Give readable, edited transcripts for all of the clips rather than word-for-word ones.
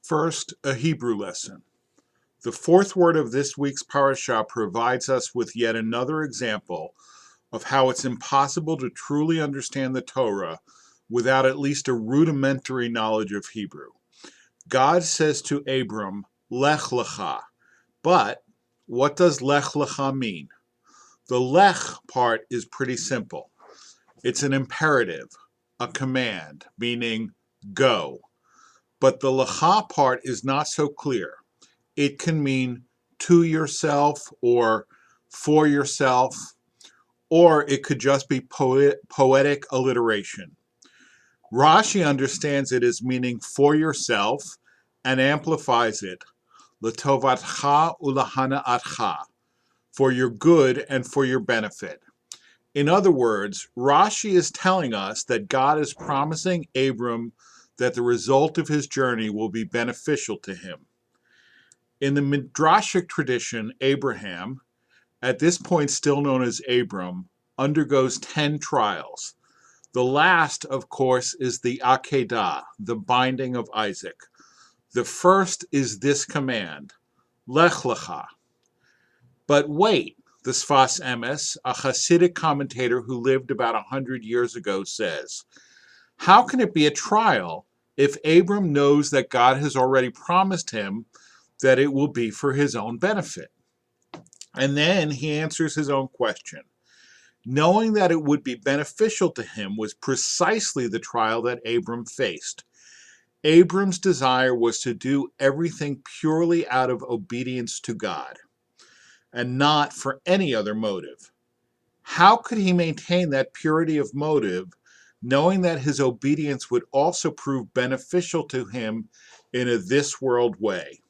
First, a Hebrew lesson. The fourth word of this week's Parasha provides us with yet another example of how it's impossible to truly understand the Torah without at least a rudimentary knowledge of Hebrew. God says to Abram, Lech Lecha. But what does Lech Lecha mean? The Lech part is pretty simple. It's an imperative, a command, meaning go. But the Lecha part is not so clear. It can mean to yourself or for yourself, or it could just be poetic alliteration. Rashi understands it as meaning for yourself and amplifies it, letovatcha ulahanaatcha, for your good and for your benefit. In other words, Rashi is telling us that God is promising Abram that the result of his journey will be beneficial to him. In the Midrashic tradition, Abraham, at this point still known as Abram, undergoes 10 trials. The last, of course, is the Akedah, the binding of Isaac. The first is this command, Lech Lecha. But wait, the Sfas Emes, a Hasidic commentator who lived about 100 years ago, says, how can it be a trial if Abram knows that God has already promised him that it will be for his own benefit? And then he answers his own question. Knowing that it would be beneficial to him was precisely the trial that Abram faced. Abram's desire was to do everything purely out of obedience to God, and not for any other motive. How could he maintain that purity of motive, knowing that his obedience would also prove beneficial to him in a this-world way?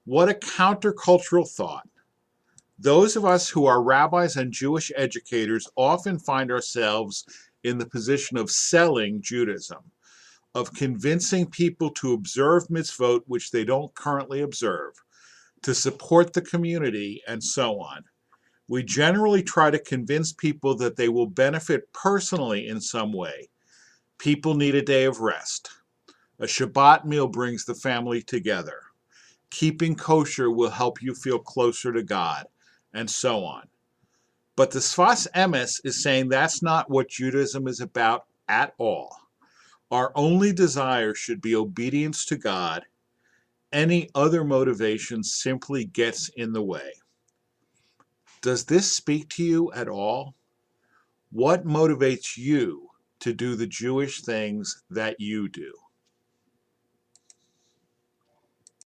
What a countercultural thought. Those of us who are rabbis and Jewish educators often find ourselves in the position of selling Judaism, of convincing people to observe mitzvot which they don't currently observe, to support the community, and so on. We generally try to convince people that they will benefit personally in some way. People need a day of rest. A Shabbat meal brings the family together. Keeping kosher will help you feel closer to God, and so on. But the Sfas Emes is saying that's not what Judaism is about at all. Our only desire should be obedience to God. Any other motivation simply gets in the way. Does this speak to you at all? What motivates you to do the Jewish things that you do?